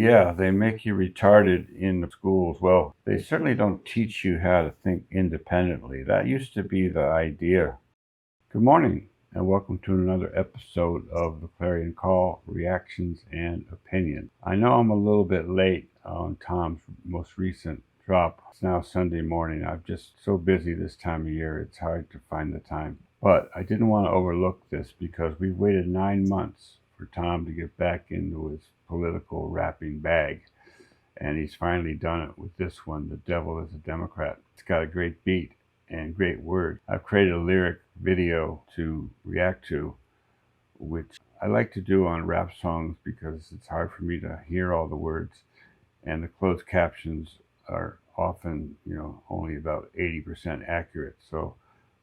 Yeah, they make you retarded in the schools. Well, they certainly don't teach you how to think independently. That used to be the idea. Good morning, and welcome to another episode of the Clarion Call, Reactions and Opinions. I know I'm a little bit late on Tom's most recent drop. It's now Sunday morning. I'm just so busy this time of year, it's hard to find the time. But I didn't want to overlook this because we've waited 9 months for Tom to get back into his political rapping bag. And he's finally done it with this one, The Devil is a Democrat. It's got a great beat and great word. I've created a lyric video to react to, which I like to do on rap songs because it's hard for me to hear all the words, and the closed captions are often, only about 80% accurate. So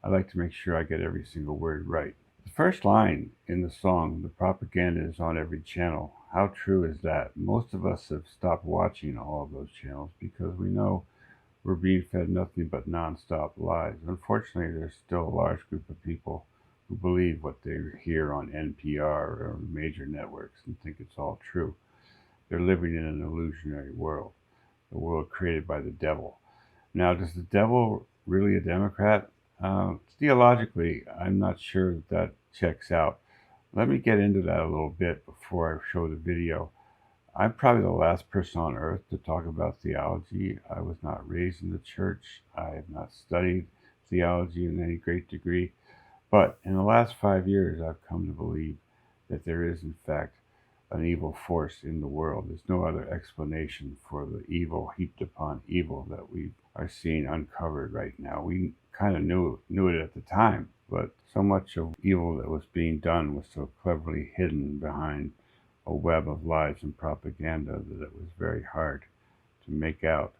I like to make sure I get every single word right. The first line in the song, "The propaganda is on every channel." How true is that? Most of us have stopped watching all of those channels because we know we're being fed nothing but nonstop lies. Unfortunately, there's still a large group of people who believe what they hear on NPR or major networks and think it's all true. They're living in an illusionary world, the world created by the devil. Now, does the devil really a Democrat? Theologically, I'm not sure that checks out. Let me get into that a little bit before I show the video. I'm probably the last person on earth to talk about theology. I was not raised in the church. I have not studied theology in any great degree. But in the last 5 years, I've come to believe that there is, in fact, an evil force in the world. There's no other explanation for the evil heaped upon evil that we are seeing uncovered right now. We kind of knew it at the time, but so much of evil that was being done was so cleverly hidden behind a web of lies and propaganda that it was very hard to make out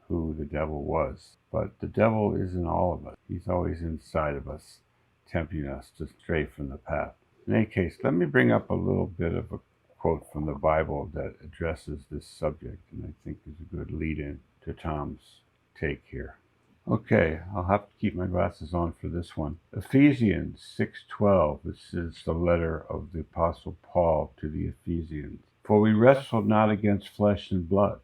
who the devil was. But the devil is in all of us. He's always inside of us, tempting us to stray from the path. In any case, let me bring up a little bit of a quote from the Bible that addresses this subject, and I think is a good lead-in to Tom's take here. Okay, I'll have to keep my glasses on for this one. Ephesians 6:12. This is the letter of the Apostle Paul to the Ephesians. "For we wrestle not against flesh and blood,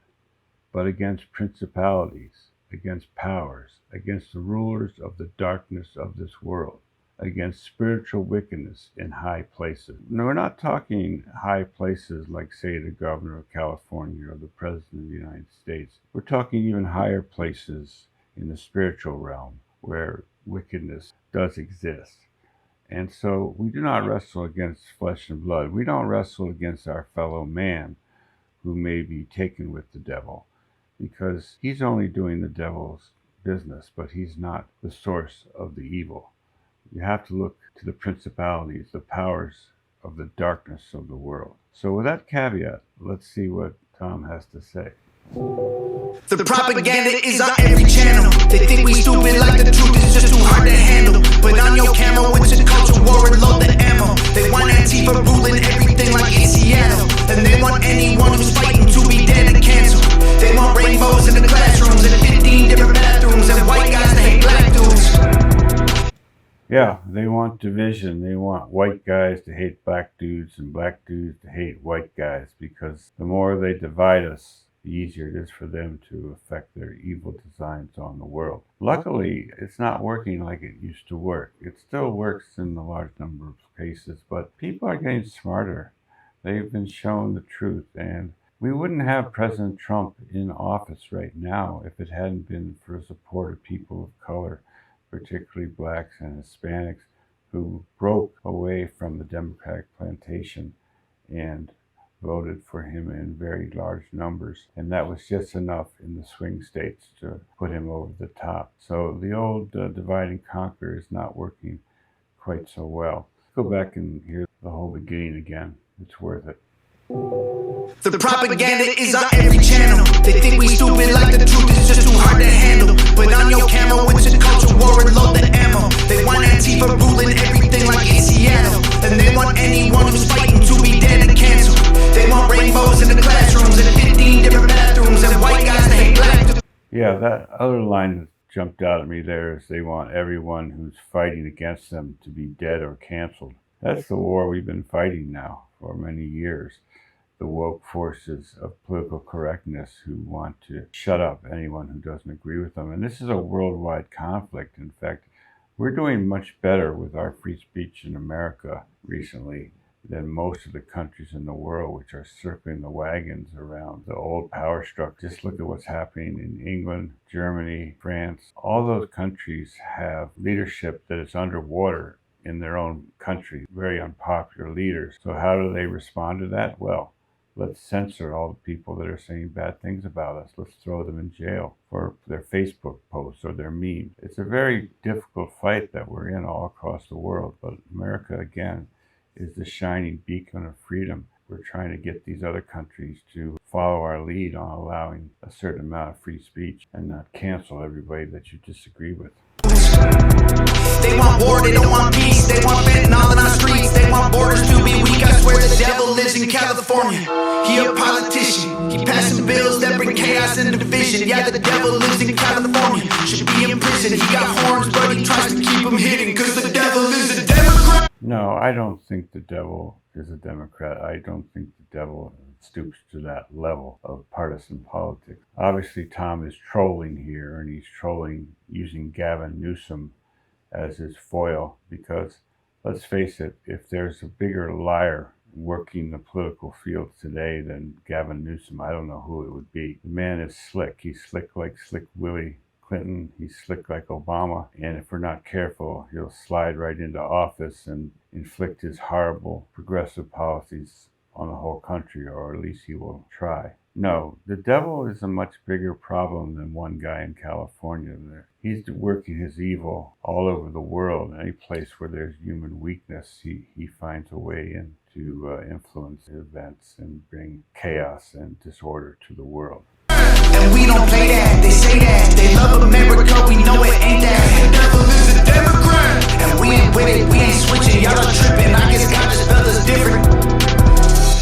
but against principalities, against powers, against the rulers of the darkness of this world, against spiritual wickedness in high places." Now, we're not talking high places like, say, the governor of California or the president of the United States. We're talking even higher places in the spiritual realm where wickedness does exist. And so we do not wrestle against flesh and blood. We don't wrestle against our fellow man who may be taken with the devil, because he's only doing the devil's business, but he's not the source of the evil. You have to look to the principalities, the powers of the darkness of the world. So with that caveat, let's see what Tom has to say. The propaganda is on every channel. They think we stupid like the truth is just too hard to handle. But on your camera, it's a culture war and load the ammo. They want Antifa ruling everything like in Seattle. And they want anyone who's fighting to be dead and canceled. They want rainbows in the classrooms and 15 different bathrooms and white guys that hate black dudes. Yeah, they want division. They want white guys to hate black dudes and black dudes to hate white guys, because the more they divide us, the easier it is for them to affect their evil designs on the world. Luckily, it's not working like it used to work. It still works in a large number of cases, but people are getting smarter. They've been shown the truth, and we wouldn't have President Trump in office right now if it hadn't been for the support of people of color, particularly blacks and Hispanics, who broke away from the Democratic plantation and voted for him in very large numbers. And that was just enough in the swing states to put him over the top. So the old divide and conquer is not working quite so well. Go back and hear the whole beginning again. It's worth it. The propaganda is on every channel. They think we stupid like the truth is just too hard to handle. But on your camera, it's a culture war and load the ammo. They want Antifa ruling everything like in Seattle. And they want anyone who's fighting to be dead and canceled. They want rainbows in the classrooms and 15 different bathrooms and white guys that hate black dudes. Yeah, that other line that jumped out at me there is they want everyone who's fighting against them to be dead or canceled. That's the war we've been fighting now for many years. the woke forces of political correctness who want to shut up anyone who doesn't agree with them. And this is a worldwide conflict. In fact, we're doing much better with our free speech in America recently than most of the countries in the world, which are circling the wagons around the old power structure. Just look at what's happening in England, Germany, France. All those countries have leadership that is underwater in their own country, very unpopular leaders. So how do they respond to that? Well, let's censor all the people that are saying bad things about us. Let's throw them in jail for their Facebook posts or their memes. It's a very difficult fight that we're in all across the world, but America, again, is the shining beacon of freedom. We're trying to get these other countries to follow our lead on allowing a certain amount of free speech and not cancel everybody that you disagree with. They want war, they don't want peace. They want fentanyl in our streets. They want borders to be weak. I swear the devil lives in California. He a politician. He passing bills that bring chaos and division. Yeah, the devil lives in California. Should be in prison. He got horns, but he tries to keep them hidden. Cause the devil is a Democrat. No, I don't think the devil is a Democrat. I don't think the devil stoops to that level of partisan politics. Obviously, Tom is trolling here, and he's trolling using Gavin Newsom as his foil, because let's face it, if there's a bigger liar working the political field today than Gavin Newsom, I don't know who it would be. The man is slick. He's slick like Slick Willie Clinton. He's slick like Obama. And if we're not careful, he'll slide right into office and inflict his horrible progressive policies on the whole country, or at least he will try. No, the devil is a much bigger problem than one guy in California. He's working his evil all over the world. Any place where there's human weakness, he finds a way in to influence events and bring chaos and disorder to the world. And we don't play that, they say that. They love America, we know it ain't that. The devil is a Democrat. And we ain't with it, we ain't switching. Y'all are tripping, I guess God just spelled us different.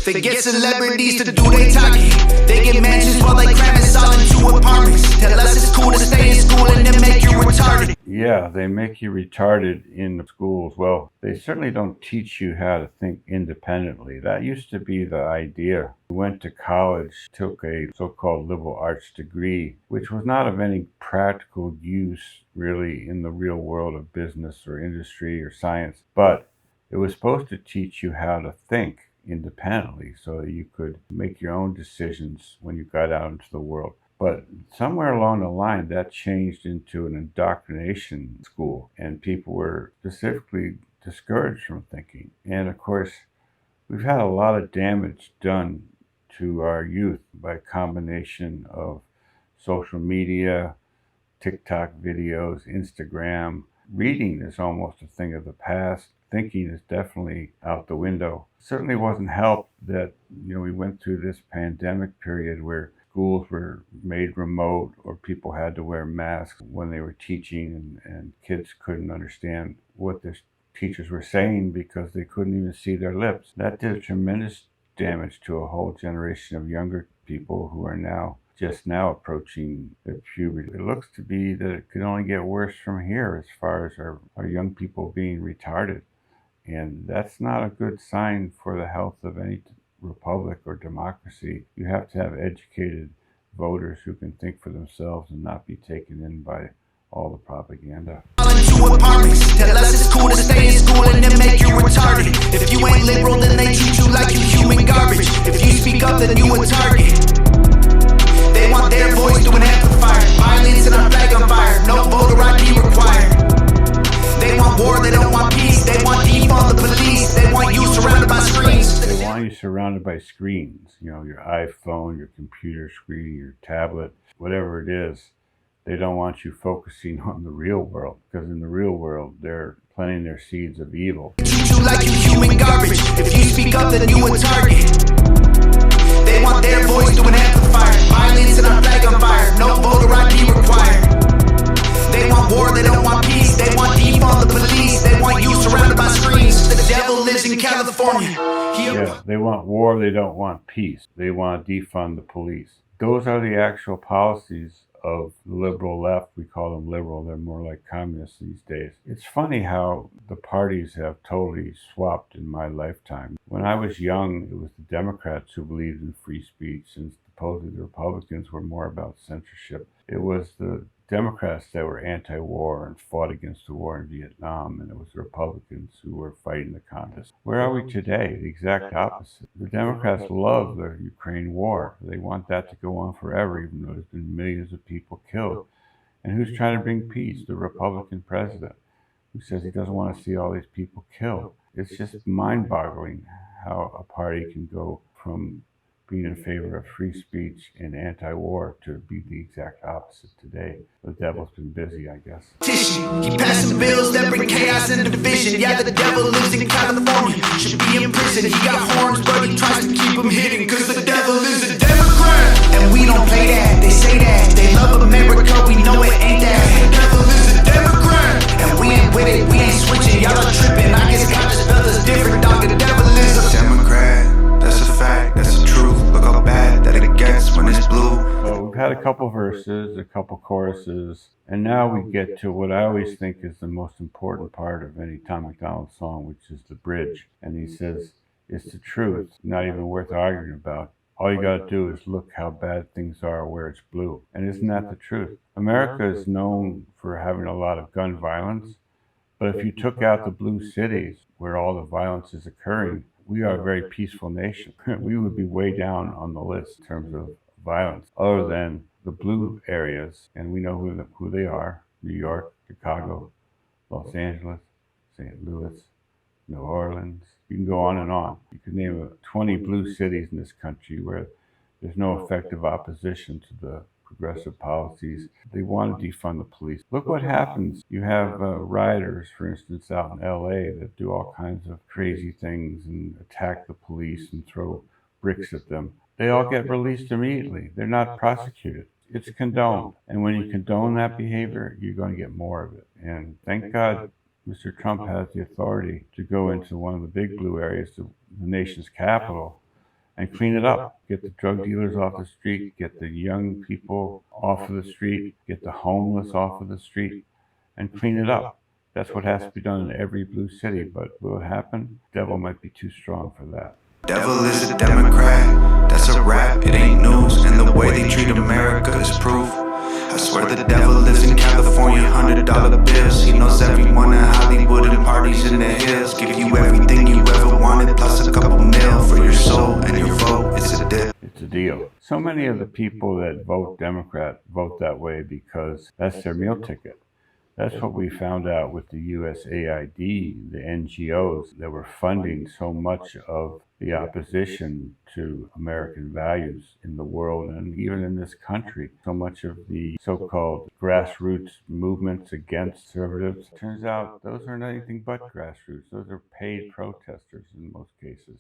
They get celebrities to do their talking. They get mansions while they cram us all into apartments. Tell us it's cool to stay in school and then make you retarded. Yeah, they make you retarded in the schools. Well, they certainly don't teach you how to think independently. That used to be the idea. We went to college, took a so-called liberal arts degree, which was not of any practical use really in the real world of business or industry or science, but it was supposed to teach you how to think independently so that you could make your own decisions when you got out into the world. But somewhere along the line, that changed into an indoctrination school, and people were specifically discouraged from thinking. And of course, we've had a lot of damage done to our youth by a combination of social media, TikTok videos, Instagram. Reading is almost a thing of the past. Thinking is definitely out the window. Certainly wasn't helped that, we went through this pandemic period where schools were made remote or people had to wear masks when they were teaching, and kids couldn't understand what the teachers were saying because they couldn't even see their lips. That did tremendous damage to a whole generation of younger people who are just now approaching their puberty. It looks to be that it could only get worse from here as far as our young people being retarded. And that's not a good sign for the health of any republic or democracy. You have to have educated voters who can think for themselves and not be taken in by all the propaganda. Tell us it's cool to stay in school and then make you retarded. If you ain't liberal, then they treat you like you human garbage. If you speak up, then you a target. They want their voice to an amplifier. Violence and our flag on fire. No voter ID required. They want war, they don't want peace. They want defund the police. They want you surrounded by screens. They want you surrounded by screens. Your iPhone, your computer screen, your tablet, whatever it is. They don't want you focusing on the real world, because in the real world, they're planting their seeds of evil. Treat you like you human garbage. If you speak up, then you a target. They want their voice to an amplifier. Violence and our flag on fire. No voter ID required. They want war, they don't want peace. They want defund the police. They want you surrounded by screens. The devil lives in California. Yeah, they want war, they don't want peace. They want to defund the police. Those are the actual policies of the liberal left. We call them liberal. They're more like communists these days. It's funny how the parties have totally swapped in my lifetime. When I was young, it was the Democrats who believed in free speech, and supposedly the Republicans were more about censorship. It was the Democrats that were anti-war and fought against the war in Vietnam, and it was the Republicans who were fighting the communists. Where are we today? The exact opposite. The Democrats love the Ukraine war. They want that to go on forever, even though there's been millions of people killed. And who's trying to bring peace? The Republican president, who says he doesn't want to see all these people killed. It's just mind-boggling how a party can go from being in favor of free speech and anti-war to be the exact opposite today. The devil's been busy, I guess. He passing bills that bring chaos and division. Yeah, the devil lives in California, should be in prison. He got horns, but he tries to keep them hidden, cause the devil is a Democrat. And we don't play that, they say that. They love America, we know it ain't that. The devil is a Democrat. And we ain't with it, we ain't switching. Y'all are tripping, I guess God just spelled us different, dog. The devil is a Democrat. That's a fact, that's the truth. Look how bad that it gets when it's blue. So we've had a couple verses, a couple choruses, and now we get to what I always think is the most important part of any Tom MacDonald song, which is the bridge. And he says, it's the truth, not even worth arguing about. All you got to do is look how bad things are where it's blue. And isn't that the truth? America is known for having a lot of gun violence, but if you took out the blue cities where all the violence is occurring, we are a very peaceful nation. We would be way down on the list in terms of violence, other than the blue areas, and we know who they are: New York, Chicago, Los Angeles, St. Louis, New Orleans. You can go on and on. You could name 20 blue cities in this country where there's no effective opposition to the progressive policies. They want to defund the police. Look what happens. You have rioters, for instance, out in LA that do all kinds of crazy things and attack the police and throw bricks at them. They all get released immediately. They're not prosecuted. It's condoned. And when you condone that behavior, you're going to get more of it. And thank God Mr. Trump has the authority to go into one of the big blue areas, the nation's capital, and clean it up. Get the drug dealers off the street, get the young people off of the street, get the homeless off of the street, and clean it up. That's what has to be done in every blue city, but will it happen? The devil might be too strong for that. Devil is a Democrat, that's a rap, it ain't news. And the way they treat America is proof. I swear the devil lives in California, $100 bills. He knows everyone in Hollywood and parties in the hills. Give you everything you ever wanted, plus a couple mil for your soul and your vote. It's a deal. It's a deal. So many of the people that vote Democrat vote that way because that's their meal ticket. That's what we found out with the USAID, the NGOs that were funding so much of the opposition to American values in the world and even in this country. So much of the so-called grassroots movements against conservatives, turns out those are not anything but grassroots. Those are paid protesters in most cases,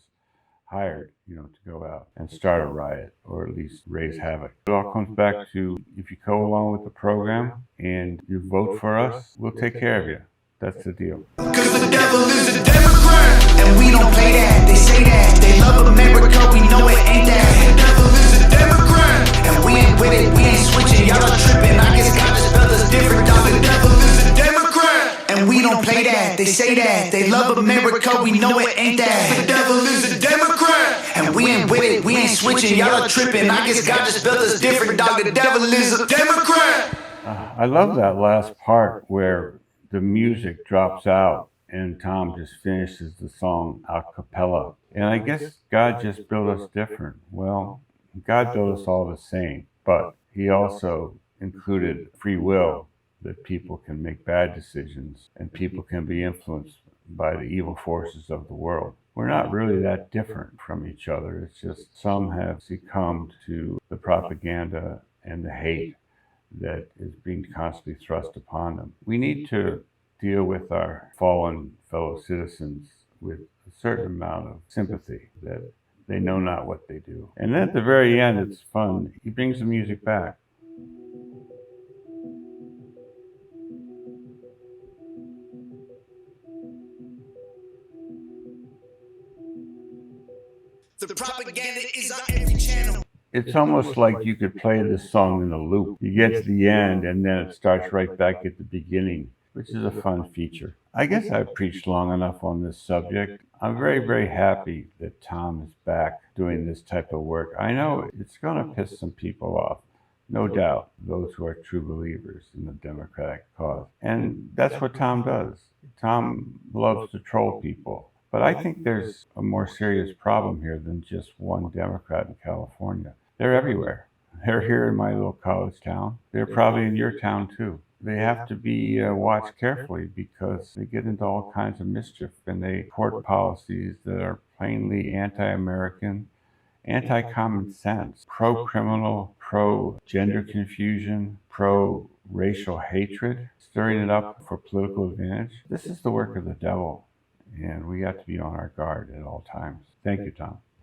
hired, to go out and start a riot or at least raise havoc. It all comes back to, if you go along with the program and you vote for us, we'll take care of you. That's the deal. Cause the devil is a Democrat, and we don't play that, they say that. They love America, we know it ain't that. The devil is a Democrat, and we ain't with it, we ain't switching. Y'all are tripping, I guess God just spelled us different, dog. The devil is a Democrat, and we don't play that, they say that. They love America, we know it ain't that. The devil is a Democrat, and we ain't with it, we ain't switching. Y'all are tripping, I guess God just spelled us different, dog. The devil is a Democrat. I love that last part where the music drops out and Tom just finishes the song a cappella. And I guess God just built us different. Well, God built us all the same, but he also included free will, that people can make bad decisions and people can be influenced by the evil forces of the world. We're not really that different from each other. It's just some have succumbed to the propaganda and the hate that is being constantly thrust upon them. We need to deal with our fallen fellow citizens with a certain amount of sympathy, that they know not what they do. And then at the very end, it's fun. He brings the music back. The propaganda is on every channel. It's almost like you could play this song in a loop. You get to the end and then it starts right back at the beginning, which is a fun feature. I guess I've preached long enough on this subject. I'm very, very happy that Tom is back doing this type of work. I know it's going to piss some people off, no doubt, those who are true believers in the Democratic cause. And that's what Tom does. Tom loves to troll people. But I think there's a more serious problem here than just one Democrat in California. They're everywhere. They're here in my little college town. They're probably in your town too. They have to be watched carefully because they get into all kinds of mischief and they support policies that are plainly anti-American, anti-common sense, pro-criminal, pro-gender confusion, pro-racial hatred, stirring it up for political advantage. This is the work of the devil, and we have to be on our guard at all times. Thank you, Tom.